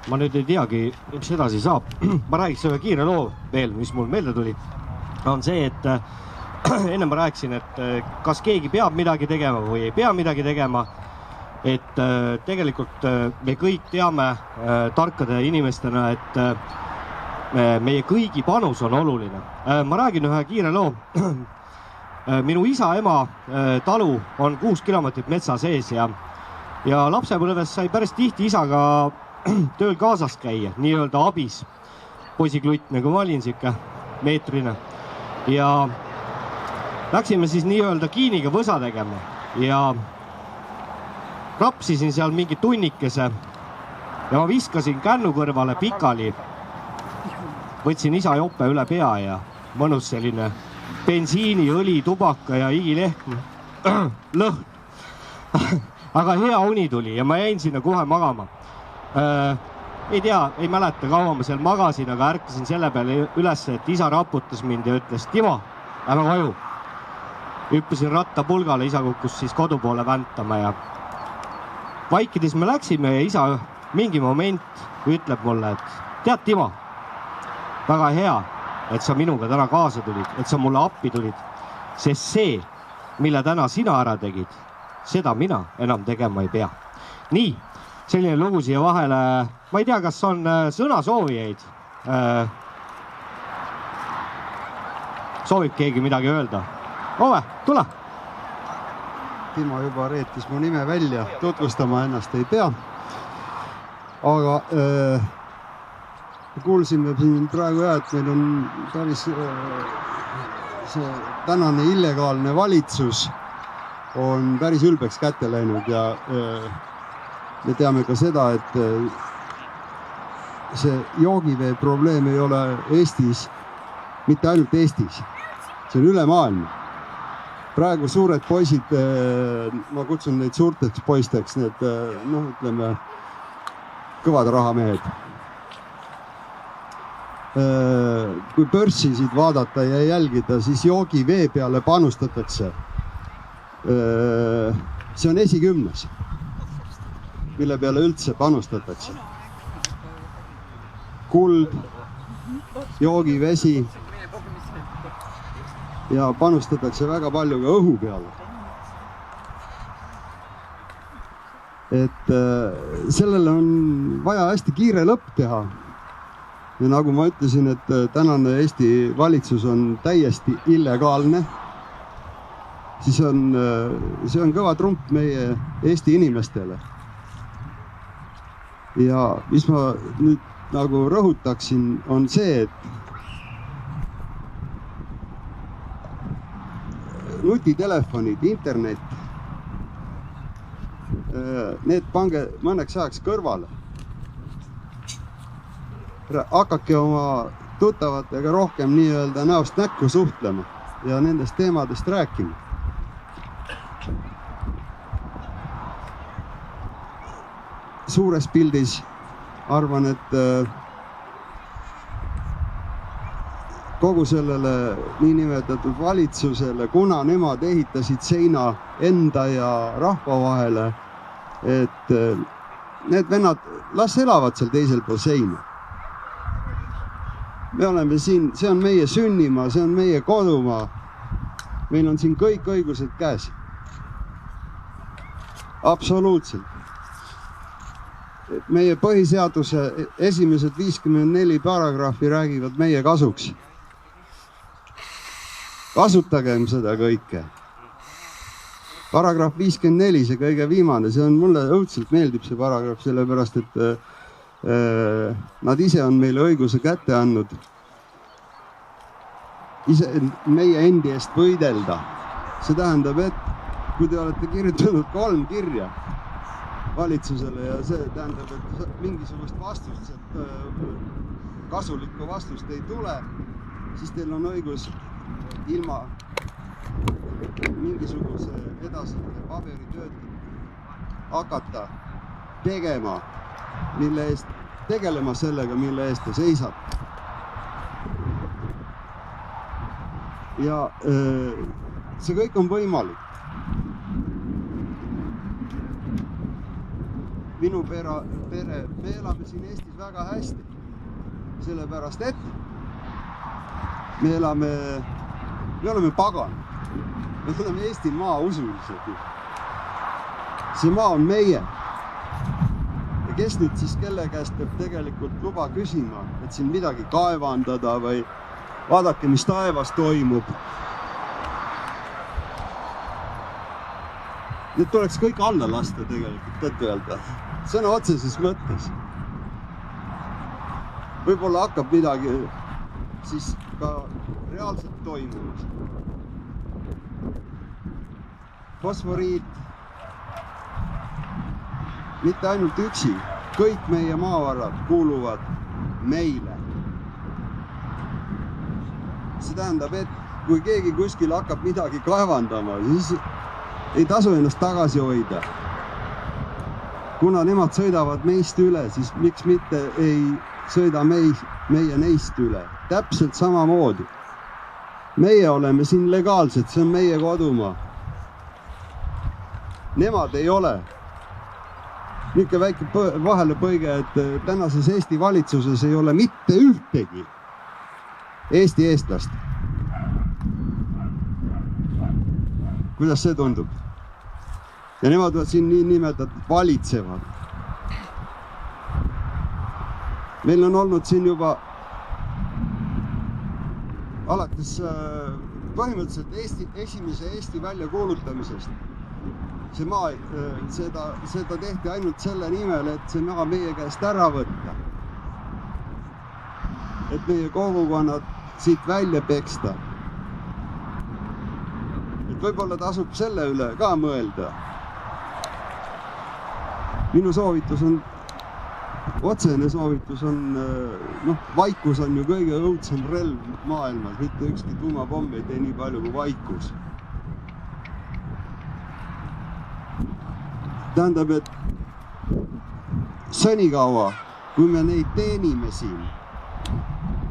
ma nüüd ei teagi, mis edasi saab. Ma räägiks ühe kiire loo veel, mis mul meelde tuli. On see, et enne ma rääkisin, et kas keegi peab midagi tegema või ei pea midagi tegema. Et tegelikult me kõik teame tarkade inimestena, et meie kõigi panus on oluline. Ma räägin ühe kiire loo. Minu isa ema talu on 6 kilomeetrit metsa sees ja lapsepõlves sai päris tihti isaga tööl kaasas käia, nii-öelda abis. Poisiklutt, nagu ma olin siuke meetrine. Ja läksime siis nii-öelda kiiniga võsa tegema ja rapsisin seal mingi tunnikese ja ma viskasin kännu kõrvale pikali. Võtsin isa jope üle pea ja mõnus selline bensiini, õli, tubaka ja igilehm lõhn. Aga hea uni tuli ja ma jäin sinna kohe magama. Ei tea, ei mäleta, kaua ma seal magasin, aga ärkasin selle peale üles, et isa raputas mind ja ütles, Timo, ära vaju. Hüppasin rattapulgale, isa kukkus siis kodu poole väntama ja vaikides me läksime ja isa mingi moment ütleb mulle, et tead, Timo, väga hea, et sa minuga täna kaasa tulid, et sa mulle appi tulid, sest see, mille täna sina ära tegid, seda mina enam tegema ei pea. Nii, selline lugu siia vahele. Ma ei tea, kas on sõnasoovijaid. Soovib keegi midagi öelda? Ove, tule! Timo juba reetis mu nime välja, tutvustama ennast ei pea. Aga kuulsime siin praegu et meil on päris see tänane illegaalne valitsus on päris ülbeks kätte läinud ja me teame ka seda, et see joogivee probleem ei ole Eestis, mitte ainult Eestis, see on üle maailma. Praegu suured poisid, ma kutsun neid suurteks poisteks, need, ütleme, kõvad rahamehed. Kui börsisid vaadata ja jälgida, siis joogivee peale panustatakse. See on esikümnes, mille peale üldse panustatakse. Kuld, joogivesi ja panustatakse väga palju ka õhu peale. Et sellele on vaja hästi kiire lõpp teha. Ja nagu ma ütlesin, et tänane Eesti valitsus on täiesti illegaalne, siis see on kõva trump meie Eesti inimestele. Ja mis ma nüüd nagu rõhutaksin, on see, et nutitelefonid, internet, need pange mõneks ajaks kõrvale. Hakake oma tuttavatega rohkem nii-öelda näost näkku suhtlema ja nendest teemadest rääkima. Suures pildis arvan, et kogu sellele niinimetatud valitsusele, kuna nemad ehitasid seina enda ja rahva vahele, et need vennad, las elavad seal teisel pool seina. Me oleme siin, see on meie sünnimaa, see on meie kodumaa. Meil on siin kõik õigused käes. Absoluutselt. Meie põhiseaduse esimesed 54 paragrahvi räägivad meie kasuks. Kasutagem seda kõike. Paragrahv 54, see kõige viimane, see on mulle õudselt meeldib see paragrahv, sellepärast, et nad ise on meile õiguse kätte andnud meie endi eest võidelda. See tähendab, et kui te olete kirjutanud 3 kirja valitsusele ja see tähendab, et mingisugust vastust, kasulikku vastust ei tule, siis teil on õigus ilma mingisuguse edasite paberitööd hakata tegema, mille eest tegelema sellega, mille eest ta seisab. Ja see kõik on võimalik. minu pere, me elame siin Eestis väga hästi. Sellepärast, et me oleme pagan. Me oleme Eesti maa usulised. See maa on meie. Ja kes nüüd siis kelle käest peab tegelikult luba küsima, et siin midagi kaevandada või vaadake, mis taevas toimub. Need tuleks kõik alla lasta tegelikult, et öelda. Sõna otseses mõttes. Võib-olla hakkab midagi siis ka reaalselt toimumas. Fosforiit, mitte ainult üksi, kõik meie maavarad kuuluvad meile. See tähendab, et kui keegi kuskil hakkab midagi kaevandama, siis ei tasu ennast tagasi hoida. Kuna nemad sõidavad meist üle, siis miks mitte ei sõida meie neist üle. Täpselt samamoodi. Meie oleme siin legaalsed, see on meie kodumaa. Nemad ei ole. Niisugune väike vahelepõige, et tänases Eesti valitsuses ei ole mitte ühtegi Eesti eestlast. Kuidas see tundub? Ja nemad siin nii nimetatud valitsevad. Meil on olnud siin juba alates põhimõtteliselt esimese Eesti väljakuulutamisest. See maa, seda tehti ainult selle nimel, et see maa meie käest ära võtta. Et meie kogukonnad siit välja peksta. Et võib-olla tasub selle üle ka mõelda. Minu soovitus on, otsene soovitus on, vaikus on ju kõige õudsem relv maailmas, mitte ükski tuumapomm ei tee nii palju kui vaikus. Tähendab, et senikaua, kui me neid teenime siin,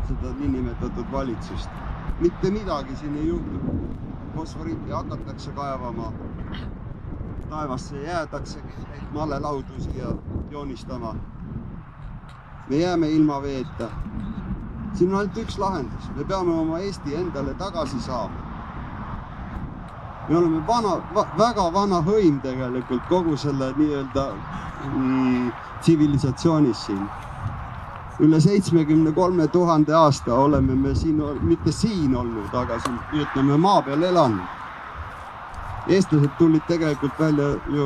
seda niinimetatud valitsust, mitte midagi siin ei juhtu. Fosforiiti hakatakse kaevama, taevasse jäädakse malelaudu siia joonistama. Me jääme ilma veeta. Siin on ainult üks lahendus. Me peame oma Eesti endale tagasi saama. Me oleme väga vana hõim tegelikult kogu selle nii-öelda tsivilisatsioonis siin. Üle 73 000 aasta oleme me siin, mitte siin olnud, aga siin, ütleme, maa peal elanud. Eestlased tulid tegelikult välja ju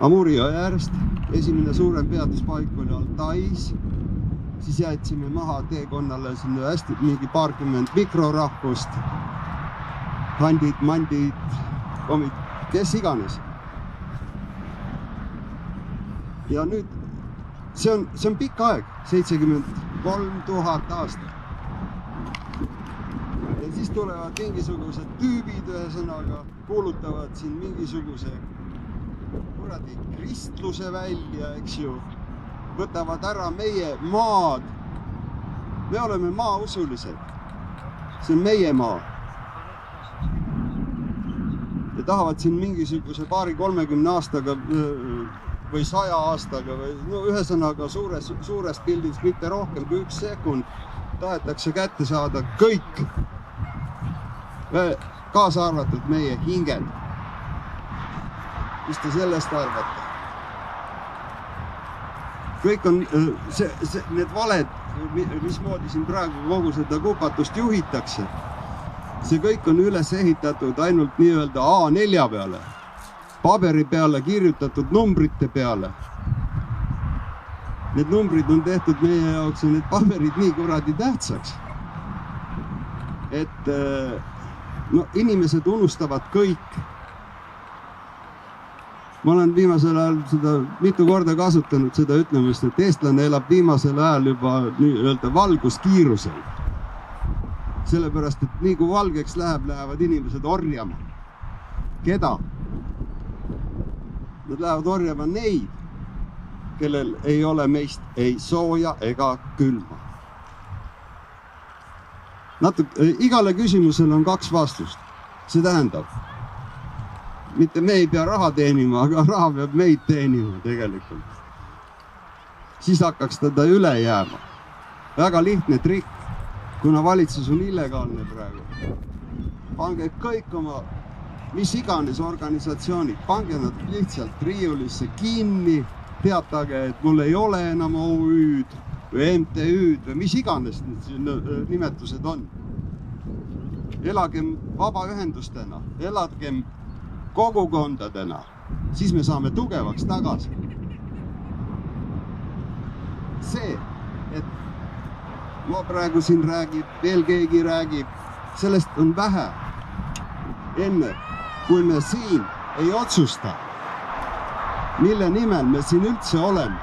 Amuri jõe äärest. Esimene suurem peatuspaik oli Altais. Siis jäetsime maha teekonnale sinna hästi mingi paarkümmend mikrorahvust. Handid, mandid, komid, kes iganes. Ja nüüd, see on pikk aeg, 73 000 aastat. Ja siis tulevad mingisugused tüübid ühesõnaga, kuulutavad siin mingisuguse kuradi kristluse välja, eks ju. Võtavad ära meie maad. Me oleme maausulised. See on meie maa. Ja tahavad siin mingisuguse 20-30 aastaga või 100 aastaga või ühesõnaga suures pildis mitte rohkem kui 1 sekund tahetakse kätte saada kõik, kaasa arvatud meie hinged. Mis te sellest arvate? Kõik on, need valed, mismoodi siin praegu kogu seda kupatust juhitakse, see kõik on üles ehitatud ainult nii-öelda A4 peale, paberi peale kirjutatud numbrite peale. Need numbrid on tehtud meie jaoks ja need paberid nii kuradi tähtsaks. Et inimesed unustavad kõik. Ma olen viimasel ajal seda mitu korda kasutanud seda ütlemist, et eestlane elab viimasel ajal juba nii-öelda valguskiirusel. Sellepärast, et nii kui valgeks lähevad inimesed orjama. Keda? Nad lähevad orjama neid, kellel ei ole meist ei sooja ega külma. Igale küsimusele on 2 vastust. See tähendab, mitte me ei pea raha teenima, aga raha peab meid teenima tegelikult. Siis hakkaks teda üle jääma. Väga lihtne trikk, kuna valitsus on illegaalne praegu. Pange kõik oma, mis iganes organisatsioonid, pange nad lihtsalt riiulisse kinni, teatage, et mul ei ole enam OÜ-d või MTÜ-d või mis iganes nimetused on. Elagem vabaühendustena, elagem kogukondadena, siis me saame tugevaks tagasi. See, et ma praegu siin räägib, veel keegi räägib, sellest on vähe. Enne, kui me siin ei otsusta, mille nimel me siin üldse oleme.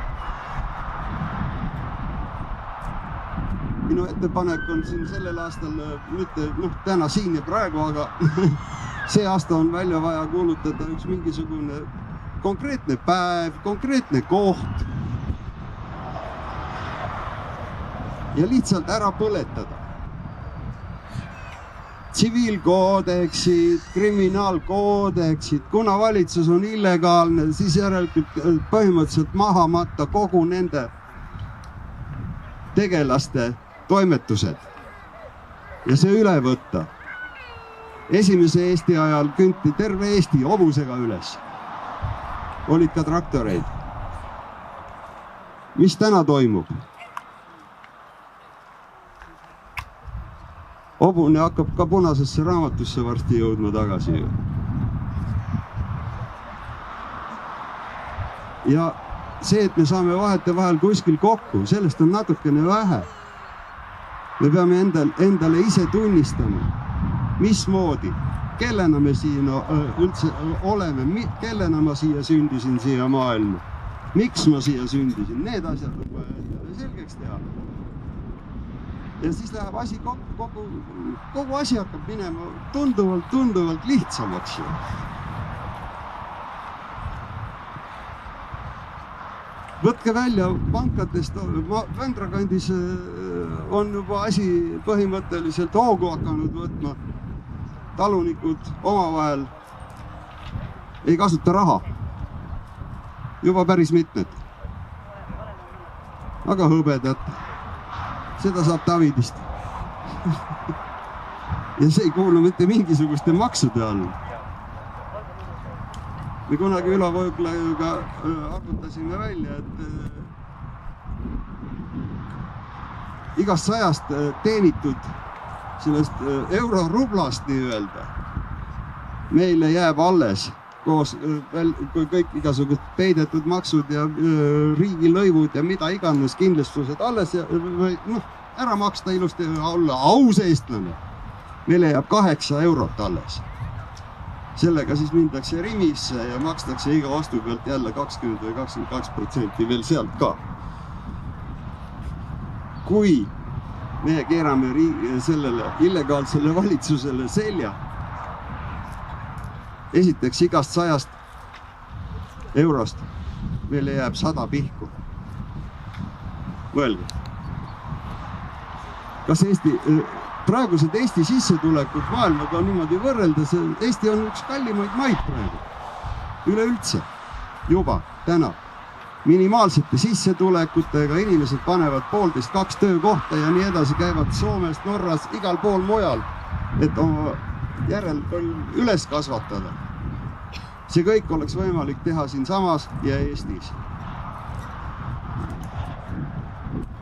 Minu ettepanek on siin sellel aastal, mitte täna siin ja praegu, aga see aasta on välja vaja kuulutada üks mingisugune konkreetne päev, konkreetne koht ja lihtsalt ära põletada. Tsiviilkoodeksid, kriminaalkoodeksid, kuna valitsus on illegaalne, siis järelikult põhimõtteliselt maha matta kogu nende tegelaste toimetused ja see üle võtta. Esimese Eesti ajal künti terve Eesti hobusega üles. Olid ka traktoreid. Mis täna toimub? Hobune hakkab ka punasesse raamatusse varsti jõudma tagasi. Ja see, et me saame vahetevahel kuskil kokku, sellest on natukene vähe. Me peame endale ise tunnistama, mismoodi, kellena me siin üldse oleme, kellena ma siia sündisin siia maailma, miks ma siia sündisin, need asjad on vaja endale selgeks teha. Ja siis läheb asi kogu asi hakkab minema tunduvalt lihtsamaks. Võtke välja pankadest, Vändra kandis on juba asi põhimõtteliselt hoogu hakanud võtma. Talunikud omavahel ei kasuta raha. Juba päris mitmed. Aga hõbedat. Seda saab Davidist. Ja see ei kuulu mitte mingisuguste maksude all. Me kunagi Ülo Vooglajuga arvutasime välja, et igast 100 teenitud sellest eurorublast nii-öelda meile jääb alles koos, kui kõik igasugused peidetud maksud ja riigilõivud ja mida iganes kindlustused alles ja ära maksta ilusti olla aus eestlane. Meile jääb 8 eurot alles. Sellega siis mindakse Rimisse ja makstakse iga ostu pealt jälle 20 või 22% veel sealt ka. Kui me keerame sellele illegaalsele valitsusele selja, esiteks igast 100 eurost meile jääb 100 pihku. Mõelge. Kas praegused Eesti sissetulekud maailmaga on niimoodi võrreldes, Eesti on üks kallimaid maid praegu. Üleüldse, juba, täna. Minimaalsete sissetulekutega inimesed panevad 1,5–2 töökohta ja nii edasi, käivad Soomes, Norras, igal pool mujal, et oma järelpõlv üles kasvatada. See kõik oleks võimalik teha siin samas ja Eestis.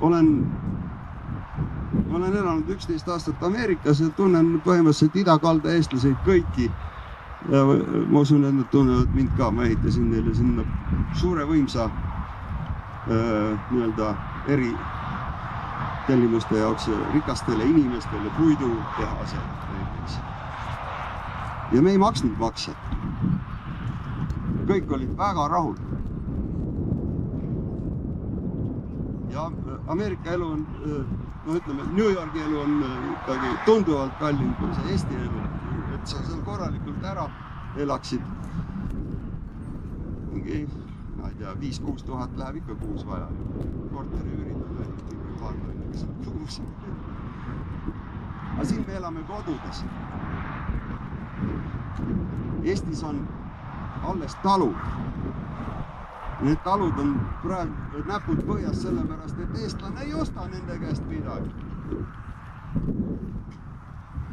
Olen elanud 11 aastat Ameerikas ja tunnen põhimõtteliselt idakalda eestlaseid kõiki. Ja ma usun, et nad tunnevad mind ka. Ma ehitasin neile sinna suure võimsa eri tellimuste jaoks rikastele inimestele puidu tehase. Ja me ei maksnud makse. Kõik olid väga rahul. Ja Ameerika elu on, ütleme, New Yorki elu on ikkagi tunduvalt kallim kui see Eesti elu. Et sa seal korralikult ära elaksid. Mingi, ma ei tea, 5-6 tuhat läheb ikka kuus vaja. Korteri üritada ikka paar mõneks kuus. Aga siin me elame kodudes. Eestis on alles talud. Need talud on praegu näpud põhjas sellepärast, et eestlane ei osta nende käest midagi.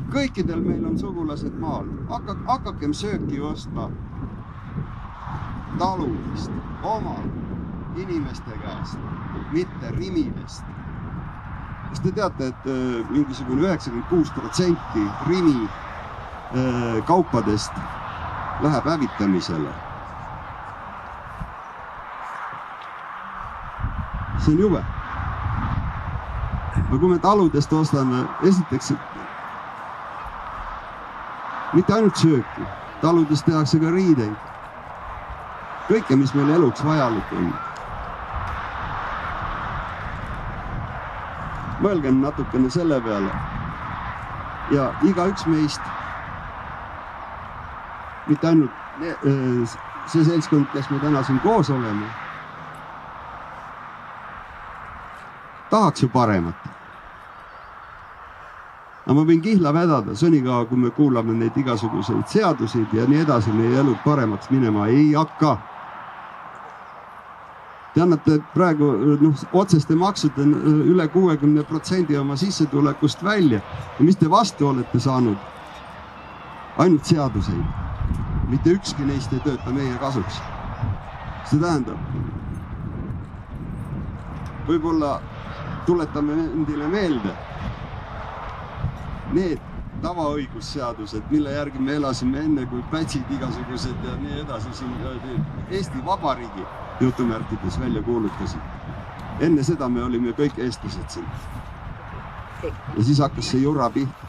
Kõikidel meil on sugulased maal. Hakakem sööki ostma taludest, oma inimeste käest, mitte rimidest. Kas te teate, et mingisugune 96% rimi kaupadest läheb hävitamisele? See on jube. Aga kui me taludest ostame, esiteks, mitte ainult sööki, taludest tehakse ka riideid. Kõike, mis meil eluks vajalik on. Mõelgem natukene selle peale. Ja igaüks meist, mitte ainult see seltskond, kes me täna siin koos oleme, tahaks ju paremat. Aga ma võin kihla vedada, senikaua, kui me kuulame neid igasuguseid seadusid ja nii edasi, meie elud paremaks minema ei hakka. Te annate praegu otseste maksude üle 60% oma sissetulekust välja. Ja mis te vastu olete saanud? Ainult seaduseid. Mitte ükski neist ei tööta meie kasuks. See tähendab, võib-olla tuletame endile meelde need tavaõigusseadused, mille järgi me elasime enne, kui pätsid igasugused ja nii edasi siin Eesti Vabariigi jutumärkides välja kuulutasid. Enne seda me olime kõik eestlased siin. Ja siis hakkas see jura pihta.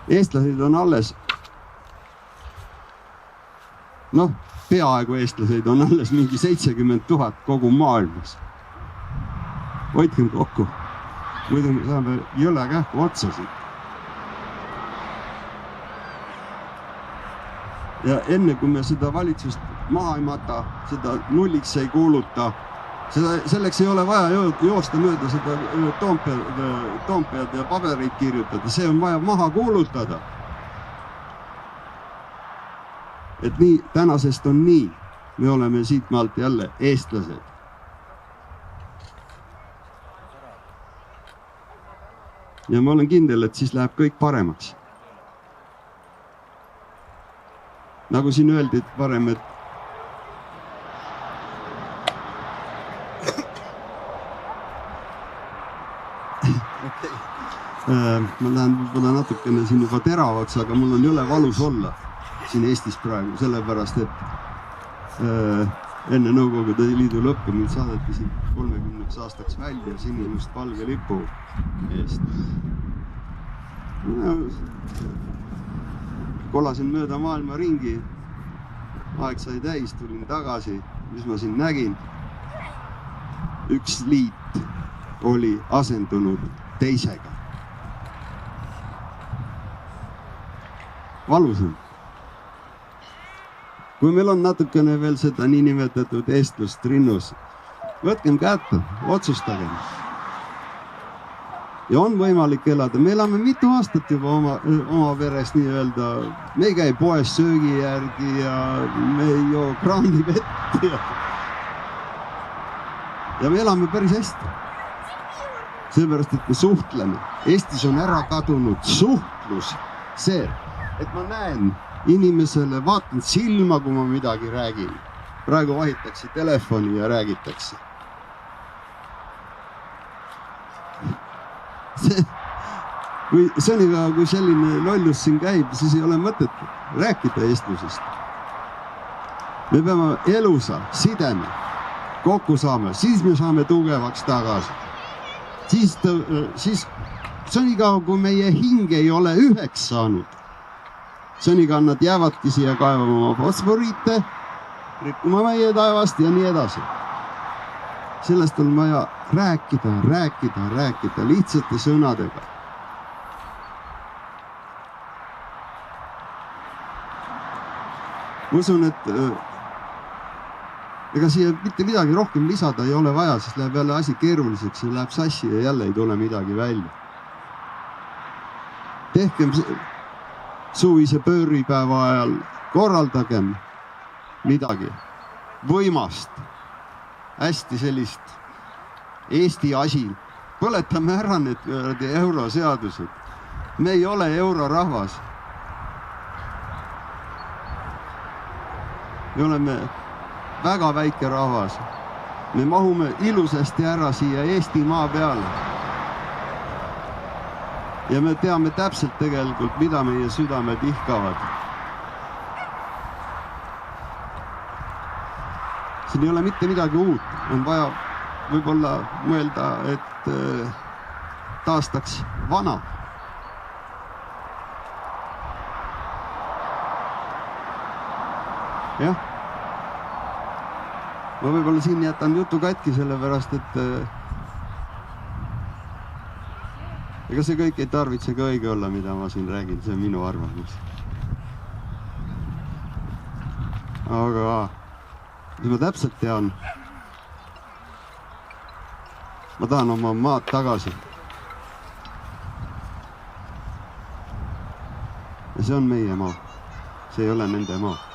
Eestlased on alles, peaaegu eestlaseid on alles mingi 70 000 kogu maailmas. Hoidkem kokku. Muidu me saame jõle kähku otsasid. Ja enne kui me seda valitsust maha ei mata, seda nulliks ei kuuluta, selleks ei ole vaja joosta mööda seda Toompead ja pabereid kirjutada, see on vaja maha kuulutada. Et nii, tänasest on nii, me oleme siit maalt jälle eestlased. Ja ma olen kindel, et siis läheb kõik paremaks. Nagu siin öeldi varem, et ma lähen võib-olla natukene siin juba teravaks, aga mul on jõle valus olla siin Eestis praegu, sellepärast, et enne Nõukogude Liidu lõppu mind saadeti siin 30 aastaks välja sinimust valge lipu eest. Kolasin mööda maailma ringi, aeg sai täis, tulin tagasi, mis ma siin nägin. Üks liit oli asendunud teisega. Valus on. Kui meil on natukene veel seda niinimetatud eestlust rinnus, võtkem kätte, otsustagem. Ja on võimalik elada. Me elame mitu aastat juba oma veres nii-öelda. Me ei käi poes söögi järgi ja me ei joo kraanivett. Ja me elame päris hästi. Seepärast, et me suhtleme. Eestis on ära kadunud suhtlus. See, et ma näen inimesele, vaatan silma, kui ma midagi räägin. Praegu vahitakse telefoni ja räägitakse. Seniga, kui selline lollus siin käib, siis ei ole mõtet rääkida eestlusest. Me peame elusa, sideme, kokku saama, siis me saame tugevaks tagasi. Siis seniga, kui meie hing ei ole üheks saanud, seniga nad jäävadki siia kaevama oma fosforiite, rikkuma meie taevast ja nii edasi. Sellest on vaja rääkida lihtsate sõnadega. Ma usun, et ega siia mitte midagi rohkem lisada ei ole vaja, siis läheb jälle asi keeruliseks ja läheb sassi ja jälle ei tule midagi välja. suvise pööripäeva ajal korraldagem midagi võimast, hästi sellist Eesti asi. Põletame ära need euroseadused. Me ei ole eurorahvas. Me oleme väga väike rahvas. Me mahume ilusasti ära siia Eesti maa peale. Ja me teame täpselt tegelikult, mida meie südamed ihkavad. Siin ei ole mitte midagi uut. On vaja võib-olla mõelda, et taastaks vana. Jah. Ma võib-olla siin jätan jutu katki sellepärast, et ega see kõik ei tarvitse ka õige olla, mida ma siin räägin. See on minu arvamus. Aga mis ma täpselt tean, ma tahan oma maad tagasi. Ja see on meie maa. See ei ole nende maa.